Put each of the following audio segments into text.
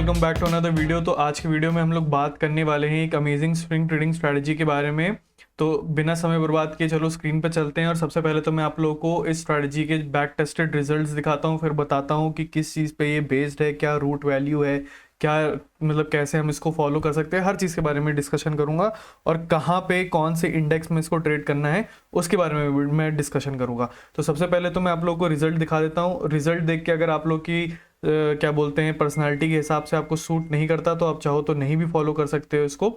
Welcome back to another video. तो आज की वीडियो में हम लोग बात करने वाले हैं एक अमेजिंग स्विंग ट्रेडिंग स्ट्रैटेजी के बारे में। तो बिना समय बर्बाद किए चलो स्क्रीन पर चलते हैं और सबसे पहले तो मैं आप लोगों को इस स्ट्रैटेजी के बैक टेस्टेड रिजल्ट्स दिखाता हूं, फिर बताता हूं कि किस चीज़ पे ये बेस्ड है, क्या रूट वैल्यू है, क्या मतलब कैसे हम इसको फॉलो कर सकते हैं, हर चीज़ के बारे में डिस्कशन करूंगा और कहाँ पे कौन से इंडेक्स में इसको ट्रेड करना है उसके बारे में मैं डिस्कशन करूंगा। तो सबसे पहले तो मैं आप लोगों को रिजल्ट दिखा देता हूँ। रिजल्ट देख के अगर आप लोग की क्या बोलते हैं पर्सनालिटी के हिसाब से आपको सूट नहीं करता तो आप चाहो तो नहीं भी फॉलो कर सकते हो इसको।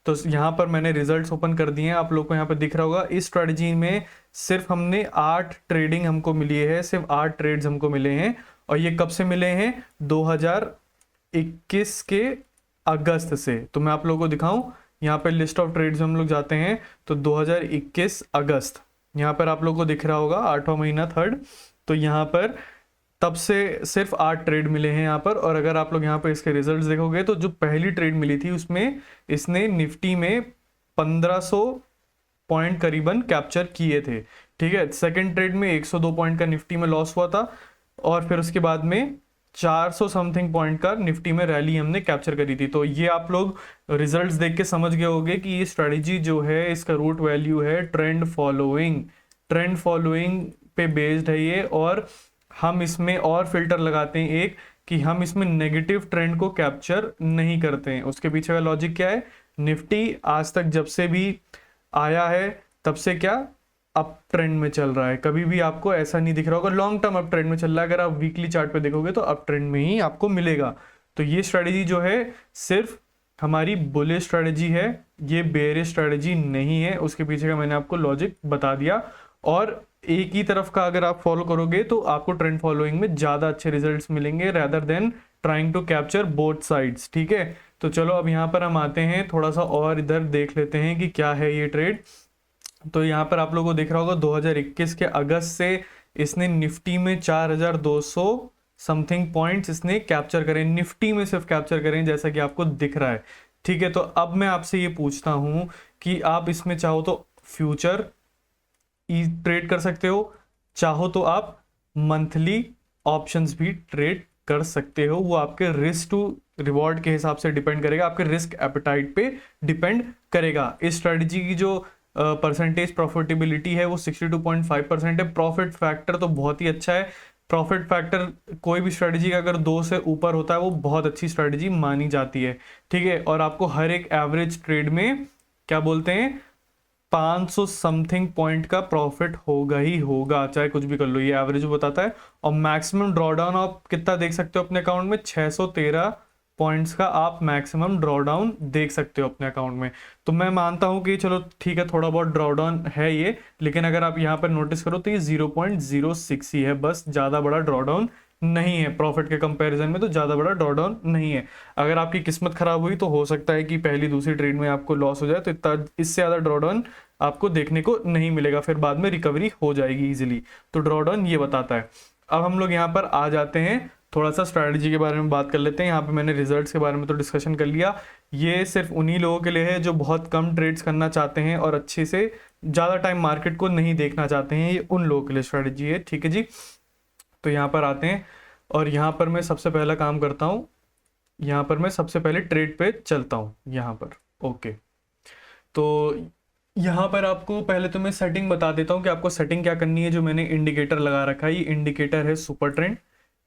तो यहाँ पर मैंने रिजल्ट्स ओपन कर दिए हैं, आप लोग को यहाँ पर दिख रहा होगा। इस स्ट्रेटजी में सिर्फ हमने 8 ट्रेडिंग हमको मिली है, सिर्फ 8 ट्रेड्स हमको मिले हैं और ये कब से मिले हैं? 2021 के अगस्त से। तो मैं आप लोगों को दिखाऊं, यहाँ पर लिस्ट ऑफ ट्रेड्स हम लोग जाते हैं तो 2021 अगस्त यहाँ पर आप लोग को दिख रहा होगा, 8वां महीना 3rd। तो यहाँ पर तब से सिर्फ 8 ट्रेड मिले हैं यहाँ पर। और अगर आप लोग यहाँ पर इसके रिजल्ट्स देखोगे तो जो पहली ट्रेड मिली थी उसमें इसने निफ्टी में 1500 पॉइंट करीबन कैप्चर किए थे, ठीक है। सेकंड ट्रेड में 102 पॉइंट का निफ्टी में लॉस हुआ था और फिर उसके बाद में 400 समथिंग पॉइंट का निफ्टी में रैली हमने कैप्चर करी थी। तो ये आप लोग रिजल्ट्स देख के समझ गए होंगे कि ये स्ट्रेटेजी जो है इसका रूट वैल्यू है ट्रेंड फॉलोइंग पे बेस्ड है ये। और हम इसमें और फिल्टर लगाते हैं एक कि हम इसमें नेगेटिव ट्रेंड को कैप्चर नहीं करते हैं। उसके पीछे का लॉजिक क्या है? निफ्टी आज तक जब से भी आया है तब से क्या अप ट्रेंड में चल रहा है, कभी भी आपको ऐसा नहीं दिख रहा होगा लॉन्ग टर्म अप ट्रेंड में चल रहा है। अगर आप वीकली चार्ट पे देखोगे तो अप ट्रेंड में ही आपको मिलेगा। तो ये स्ट्रेटेजी जो है सिर्फ हमारी बुलिश स्ट्रेटेजी है, ये बेयरिश स्ट्रेटेजी नहीं है। उसके पीछे का मैंने आपको लॉजिक बता दिया। और एक ही तरफ का अगर आप फॉलो करोगे तो आपको ट्रेंड फॉलोइंग में ज्यादा अच्छे रिजल्ट्स मिलेंगे rather than trying to capture both sides, ठीक है। तो चलो अब यहाँ पर हम आते हैं, थोड़ा सा और इधर देख लेते हैं कि क्या है ये ट्रेड। तो यहाँ पर आप लोगों को दिख रहा होगा 2021 के अगस्त से इसने निफ्टी में 4200 समथिंग पॉइंट्स इसने कैप्चर करें, निफ्टी में सिर्फ कैप्चर करें जैसा कि आपको दिख रहा है, ठीक है। तो अब मैं आपसे ये पूछता हूं कि आप इसमें चाहो तो फ्यूचर ट्रेड कर सकते हो, चाहो तो आप मंथली ऑप्शंस भी ट्रेड कर सकते हो। वो आपके रिस्क टू रिवॉर्ड के हिसाब से डिपेंड करेगा, आपके रिस्क एपेटाइट पे डिपेंड करेगा। इस स्ट्रेटजी की जो परसेंटेज प्रॉफिटेबिलिटी है वो 62.5% है। प्रॉफिट फैक्टर तो बहुत ही अच्छा है। प्रॉफिट फैक्टर कोई भी स्ट्रेटजी का अगर 2 से ऊपर होता है वो बहुत अच्छी स्ट्रेटजी मानी जाती है, ठीक है। और आपको हर एक एवरेज ट्रेड में क्या बोलते हैं 500 समथिंग पॉइंट का प्रॉफिट होगा ही होगा, चाहे कुछ भी कर लो, ये एवरेज बताता है। और मैक्सिमम ड्रॉडाउन आप कितना देख सकते हो अपने अकाउंट में? 613 पॉइंट्स का आप मैक्सिमम ड्रॉडाउन देख सकते हो अपने अकाउंट में। तो मैं मानता हूं कि चलो ठीक है थोड़ा बहुत ड्रॉडाउन है ये, लेकिन अगर आप यहाँ पर नोटिस करो तो ये 0.06 ही है, बस ज़्यादा बड़ा ड्रॉडाउन नहीं है। प्रॉफिट के कंपैरिजन में तो ज़्यादा बड़ा ड्रॉडाउन नहीं है। अगर आपकी किस्मत खराब हुई तो हो सकता है कि पहली दूसरी ट्रेड में आपको लॉस हो जाए, तो इतना इससे ज़्यादा ड्रॉडाउन आपको देखने को नहीं मिलेगा, फिर बाद में रिकवरी हो जाएगी इजीली। तो ड्रॉडाउन ये बताता है। अब हम लोग यहाँ पर आ जाते हैं, थोड़ा सा स्ट्रैटेजी के बारे में बात कर लेते हैं। यहाँ पे मैंने रिजल्ट्स के बारे में तो डिस्कशन कर लिया, ये सिर्फ उन्हीं लोगों के लिए है जो बहुत कम ट्रेड्स करना चाहते हैं और अच्छे से ज़्यादा टाइम मार्केट को नहीं देखना चाहते हैं, ये उन लोगों के लिए स्ट्रैटेजी है, ठीक है जी। तो यहाँ पर आते हैं और यहाँ पर मैं सबसे पहला काम करता हूँ, यहाँ पर मैं सबसे पहले ट्रेड पे चलता हूँ यहाँ पर, ओके। तो यहाँ पर आपको पहले तो मैं सेटिंग बता देता हूँ कि आपको सेटिंग क्या करनी है। जो मैंने इंडिकेटर लगा रखा है, ये इंडिकेटर है सुपर ट्रेंड।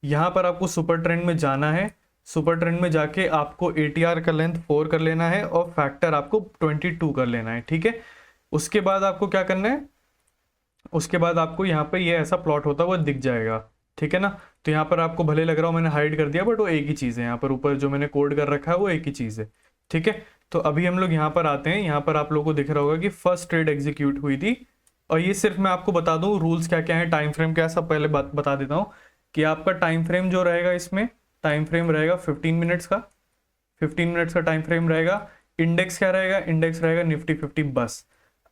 यहाँ पर आपको सुपर ट्रेंड में जाना है, सुपर ट्रेंड में जाके आपको ATR का लेंथ 4 कर लेना है और फैक्टर आपको 22 कर लेना है, ठीक है। उसके बाद आपको क्या करना है, उसके बाद आपको यहाँ पे ये ऐसा प्लॉट होता हुआ दिख जाएगा, ठीक है ना। तो यहाँ पर आपको भले लग रहा हो मैंने हाइड कर दिया, बट वो एक ही चीज़ है, यहाँ पर ऊपर जो मैंने कोड कर रखा है वो एक ही चीज़ है, ठीक है। तो अभी हम लोग यहाँ पर आते हैं, यहाँ पर आप लोगों को दिख रहा होगा कि फर्स्ट ट्रेड एग्जीक्यूट हुई थी। और ये सिर्फ मैं आपको बता दूँ रूल्स क्या क्या है, टाइम फ्रेम क्या है, सब पहले बता देता हूँ कि आपका टाइम फ्रेम जो रहेगा, इसमें टाइम फ्रेम रहेगा 15 मिनट्स का, 15 मिनट्स का टाइम फ्रेम रहेगा। इंडेक्स क्या रहेगा? इंडेक्स रहेगा निफ्टी 50 बस।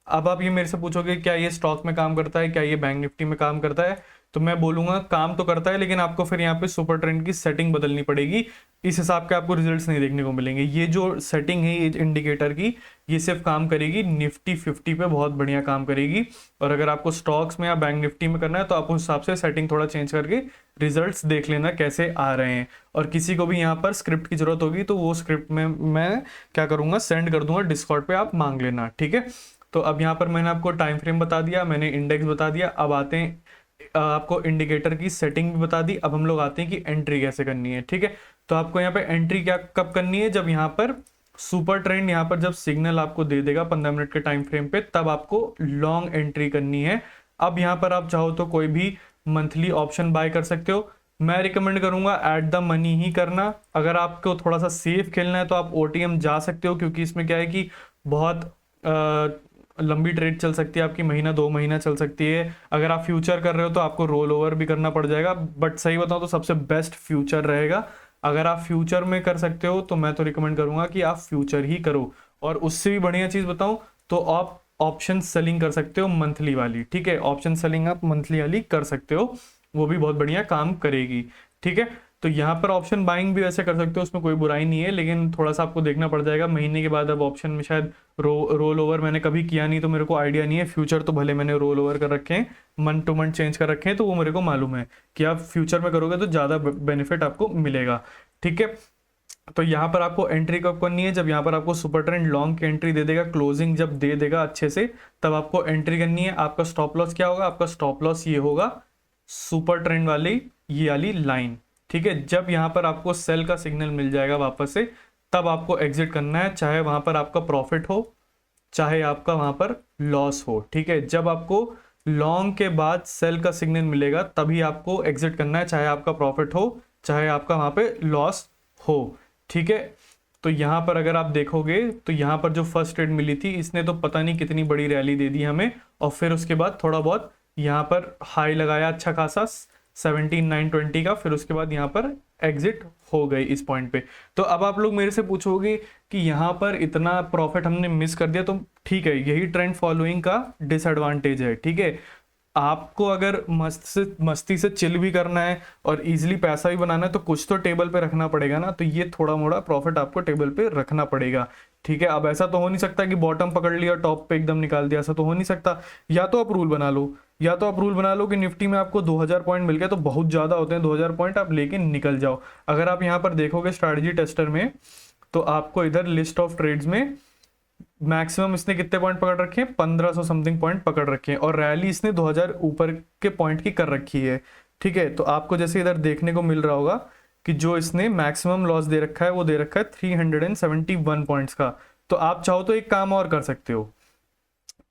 अब आप ये मेरे से पूछोगे क्या ये स्टॉक में काम करता है, क्या ये बैंक निफ्टी में काम करता है? तो मैं बोलूंगा काम तो करता है, लेकिन आपको फिर यहाँ पे सुपर ट्रेंड की सेटिंग बदलनी पड़ेगी, इस हिसाब के आपको रिजल्ट्स नहीं देखने को मिलेंगे। ये जो सेटिंग है ये इंडिकेटर की, ये सिर्फ काम करेगी निफ्टी 50 पे, बहुत बढ़िया काम करेगी। और अगर आपको स्टॉक्स में या बैंक निफ्टी में करना है तो आप उस हिसाब से सेटिंग थोड़ा चेंज करके रिजल्ट्स देख लेना कैसे आ रहे हैं। और किसी को भी यहाँ पर स्क्रिप्ट की जरूरत होगी तो वो स्क्रिप्ट में मैं क्या करूंगा, सेंड कर दूंगा डिस्कॉर्ड पे, आप मांग लेना, ठीक है। तो अब यहाँ पर मैंने आपको टाइम फ्रेम बता दिया, मैंने इंडेक्स बता दिया, अब आते हैं आपको इंडिकेटर की सेटिंग भी बता दी। अब हम लोग आते हैं कि एंट्री कैसे करनी है, ठीक है। तो आपको यहाँ पे एंट्री क्या कब करनी है, जब यहाँ पर सुपर ट्रेंड यहाँ पर जब सिग्नल आपको दे देगा 15 मिनट के टाइम फ्रेम पे, तब आपको लॉन्ग एंट्री करनी है। अब यहाँ पर आप चाहो तो कोई भी मंथली ऑप्शन बाय कर सकते हो, मैं रिकमेंड करूंगा एट द मनी ही करना। अगर आपको थोड़ा सा सेफ खेलना है तो आप ओटीएम जा सकते हो, क्योंकि इसमें क्या है कि बहुत लंबी ट्रेड चल सकती है आपकी, महीना 2 महीना चल सकती है। अगर आप फ्यूचर कर रहे हो तो आपको रोल ओवर भी करना पड़ जाएगा, बट सही बताऊं तो सबसे बेस्ट फ्यूचर रहेगा। अगर आप फ्यूचर में कर सकते हो तो मैं तो रिकमेंड करूंगा कि आप फ्यूचर ही करो। और उससे भी बढ़िया चीज बताऊं तो आप ऑप्शन सेलिंग कर सकते हो मंथली वाली, ठीक है। ऑप्शन सेलिंग आप मंथली वाली कर सकते हो, वो भी बहुत बढ़िया काम करेगी, ठीक है। तो यहाँ पर ऑप्शन बाइंग भी वैसे कर सकते हो, उसमें कोई बुराई नहीं है, लेकिन थोड़ा सा आपको देखना पड़ जाएगा महीने के बाद। अब ऑप्शन में शायद रोल ओवर मैंने कभी किया नहीं तो मेरे को आइडिया नहीं है। फ्यूचर तो भले मैंने रोल ओवर कर रखे हैं, मंथ टू मंथ चेंज कर रखे हैं, तो वो मेरे को मालूम है कि आप फ्यूचर में करोगे तो ज़्यादा बेनिफिट आपको मिलेगा, ठीक है। तो यहाँ पर आपको एंट्री कब करनी है, जब यहाँ पर आपको सुपर ट्रेंड लॉन्ग की एंट्री दे देगा, क्लोजिंग जब दे देगा अच्छे से, तब आपको एंट्री करनी है। आपका स्टॉप लॉस क्या होगा, आपका स्टॉप लॉस ये होगा सुपर ट्रेंड वाली ये वाली लाइन, ठीक है। जब यहाँ पर आपको सेल का सिग्नल मिल जाएगा वापस से, तब आपको एग्जिट करना है, चाहे वहां पर आपका प्रॉफिट हो चाहे आपका वहां पर लॉस हो, ठीक है। जब आपको लॉन्ग के बाद सेल का सिग्नल मिलेगा तभी आपको एग्जिट करना है, चाहे आपका प्रॉफिट हो चाहे आपका वहां पे लॉस हो, ठीक है। तो यहाँ पर अगर आप देखोगे तो यहाँ पर जो फर्स्ट ट्रेड मिली थी, इसने तो पता नहीं कितनी बड़ी रैली दे दी हमें, और फिर उसके बाद थोड़ा बहुत यहाँ पर हाई लगाया अच्छा खासा 17,920 का, फिर उसके बाद यहाँ पर एग्जिट हो गई इस पॉइंट पे। तो अब आप लोग मेरे से पूछोगे कि यहाँ पर इतना प्रॉफिट हमने मिस कर दिया, तो ठीक है, यही ट्रेंड फॉलोइंग का डिसएडवांटेज है, ठीक है। आपको अगर मस्ती से चिल भी करना है और इजीली पैसा भी बनाना है तो कुछ तो टेबल पे रखना पड़ेगा ना, तो ये थोड़ा मोड़ा प्रॉफिट आपको टेबल पे रखना पड़ेगा, ठीक है। अब ऐसा तो हो नहीं सकता कि बॉटम पकड़ लिया टॉप पे एकदम निकाल दिया, ऐसा तो हो नहीं सकता। या तो आप रूल बना लो, या तो आप रूल बना लो कि निफ्टी में आपको 2000 पॉइंट मिल गया तो बहुत ज़्यादा होते हैं 2000 पॉइंट, आप लेके निकल जाओ। अगर आप यहाँ पर देखोगे स्ट्रैटेजी टेस्टर में, तो आपको इधर लिस्ट ऑफ ट्रेड्स में मैक्सिमम इसने कितने पॉइंट पकड़ रखे हैं, 1500 समथिंग पॉइंट पकड़ रखे हैं, और रैली इसने 2000 ऊपर के पॉइंट की कर रखी है, ठीक है। तो आपको जैसे इधर देखने को मिल रहा होगा कि जो इसने मैक्सिमम लॉस दे रखा है वो दे रखा है 371 पॉइंट्स का। तो आप चाहो तो एक काम और कर सकते हो,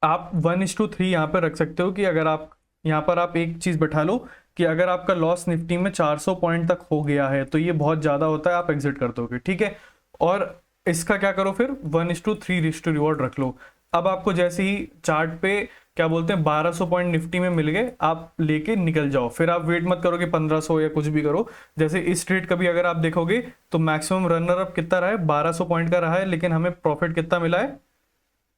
आप 1:3 यहाँ पर रख सकते हो कि अगर आप यहाँ पर आप एक चीज बैठा लो कि अगर आपका लॉस निफ्टी में 400 पॉइंट तक हो गया है तो ये बहुत ज्यादा होता है, आप एग्जिट कर दोगे, ठीक है। और इसका क्या करो फिर 1:3 रिस्क टू रिवॉर्ड रख लो। अब आपको जैसे ही चार्ट पे क्या बोलते हैं 1200 पॉइंट निफ्टी में मिल गए, आप लेके निकल जाओ, फिर आप वेट मत करो कि 1500 या कुछ भी करो। जैसे इस ट्रेड का भी अगर आप देखोगे तो मैक्सिमम रनर अप कितना रहा है, 1200 पॉइंट का रहा है, लेकिन हमें प्रॉफिट कितना मिला है,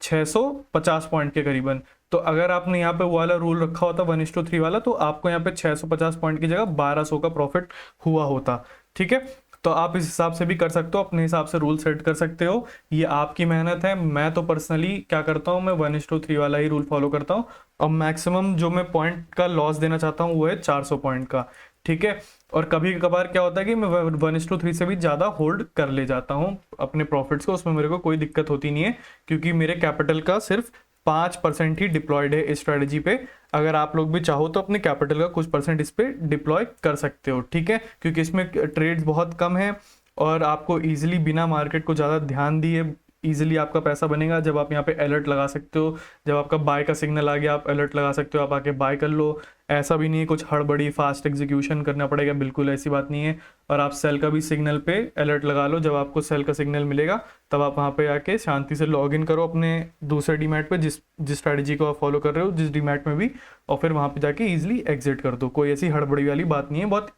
650 पॉइंट के करीबन। तो अगर आपने यहाँ पे वो वाला रूल रखा होता 1:3 वाला, तो आपको यहाँ पे 650 पॉइंट की जगह 1200 का प्रॉफिट हुआ होता, ठीक है। तो आप इस हिसाब से भी कर सकते हो, अपने हिसाब से रूल सेट कर सकते हो, ये आपकी मेहनत है। मैं तो पर्सनली क्या करता हूँ, मैं 1:3 वाला ही रूल फॉलो करता हूँ, और मैक्सिमम जो मैं पॉइंट का लॉस देना चाहता हूँ वो है 400 पॉइंट का, ठीक है। और कभी कभार क्या होता है कि मैं 1:3 से भी ज़्यादा होल्ड कर ले जाता हूँ अपने प्रॉफिट्स को, उसमें मेरे को कोई दिक्कत होती नहीं है, क्योंकि मेरे कैपिटल का सिर्फ 5% ही डिप्लॉयड है इस स्ट्रेटजी पे। अगर आप लोग भी चाहो तो अपने कैपिटल का कुछ परसेंट इस पे डिप्लॉय कर सकते हो, ठीक है, क्योंकि इसमें ट्रेड्स बहुत कम है और आपको इजीली बिना मार्केट को ज़्यादा ध्यान दिए इजीली आपका पैसा बनेगा। जब आप यहाँ पे अलर्ट लगा सकते हो, जब आपका बाय का सिग्नल आ गया आप अलर्ट लगा सकते हो, आप आके बाय कर लो। ऐसा भी नहीं है कुछ हड़बड़ी फास्ट एग्जीक्यूशन करना पड़ेगा, बिल्कुल ऐसी बात नहीं है। और आप सेल का भी सिग्नल पे अलर्ट लगा लो, जब आपको सेल का सिग्नल मिलेगा तब आप वहाँ पे आके शांति से लॉग इन करो अपने दूसरे डीमैट पे, जिस स्ट्रैटेजी को आप फॉलो कर रहे हो जिस डीमैट में भी, और फिर वहाँ पे जाके ईजिली एग्जिट कर दो। कोई ऐसी हड़बड़ी वाली बात नहीं है, बहुत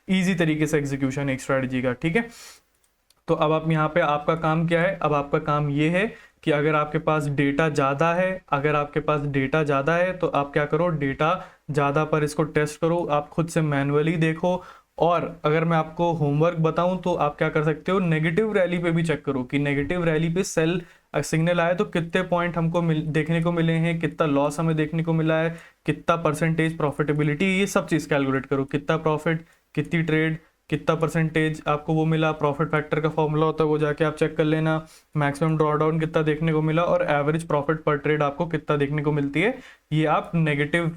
ईजी तरीके से एग्जीक्यूशन है एक स्ट्रैटेजी का, ठीक है। तो अब आप यहाँ पे आपका काम क्या है, अब आपका काम ये है कि अगर आपके पास डेटा ज़्यादा है, अगर आपके पास डेटा ज़्यादा है तो आप क्या करो, डेटा ज़्यादा पर इसको टेस्ट करो, आप खुद से मैनुअली देखो। और अगर मैं आपको होमवर्क बताऊं तो आप क्या कर सकते हो, नेगेटिव रैली पे भी चेक करो कि नेगेटिव रैली पे सेल सिग्नल आए तो कितने पॉइंट हमको देखने को मिले हैं, कितना लॉस हमें देखने को मिला है, कितना परसेंटेज प्रॉफिटेबिलिटी, ये सब चीज़ कैलकुलेट करो, कितना प्रॉफिट, कितनी ट्रेड, कितना परसेंटेज आपको वो मिला। प्रॉफिट फैक्टर का फॉर्मूला होता है वो जाके आप चेक कर लेना। मैक्सिमम ड्रॉडाउन कितना देखने को मिला और एवरेज प्रॉफिट पर ट्रेड आपको कितना देखने को मिलती है, ये आप नेगेटिव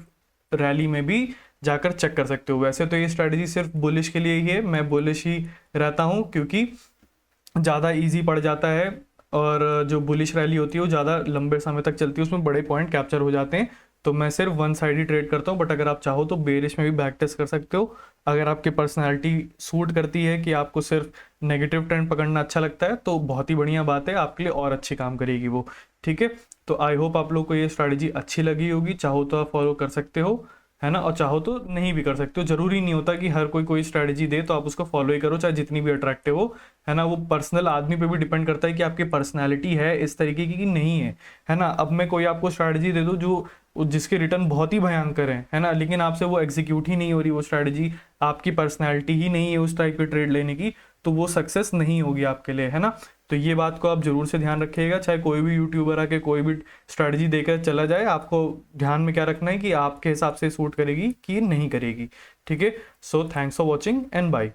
रैली में भी जाकर चेक कर सकते हो। वैसे तो ये स्ट्रेटजी सिर्फ बुलिश के लिए ही है, मैं बुलिश ही रहता हूँ क्योंकि ज़्यादा इजी पड़ जाता है और जो बुलिश रैली होती है वो ज़्यादा लंबे समय तक चलती है, उसमें बड़े पॉइंट कैप्चर हो जाते हैं। तो मैं सिर्फ वन साइड ही ट्रेड करता हूँ, बट अगर आप चाहो तो बेरिश में भी बैक टेस्ट कर सकते हो। अगर आपकी पर्सनैलिटी सूट करती है कि आपको सिर्फ नेगेटिव ट्रेंड पकड़ना अच्छा लगता है तो बहुत ही बढ़िया बात है, आपके लिए और अच्छी काम करेगी वो। ठीक है, तो आई होप आप लोग को ये स्ट्रैटेजी अच्छी लगी होगी। चाहो तो आप फॉलो कर सकते हो, है ना, और चाहो तो नहीं भी कर सकते हो। जरूरी नहीं होता कि हर कोई स्ट्रैटेजी दे तो आप उसको फॉलो ही करो, चाहे जितनी भी अट्रैक्टिव हो, है ना। वो पर्सनल आदमी पे भी डिपेंड करता है कि आपकी पर्सनैलिटी है इस तरीके की कि नहीं है ना। अब मैं कोई आपको स्ट्रैटेजी दे दूँ जो जिसके रिटर्न बहुत ही भयंकर है ना, लेकिन आपसे वो एग्जीक्यूट ही नहीं हो रही वो स्ट्रैटेजी, आपकी पर्सनैलिटी ही नहीं है उस टाइप की ट्रेड लेने की, तो वो सक्सेस नहीं होगी आपके लिए, है ना। तो ये बात को आप जरूर से ध्यान रखिएगा, चाहे कोई भी यूट्यूबर आके कोई भी स्ट्रैटेजी देकर चला जाए, आपको ध्यान में क्या रखना है कि आपके हिसाब से सूट करेगी कि नहीं करेगी। ठीक है, so thanks for watching and bye.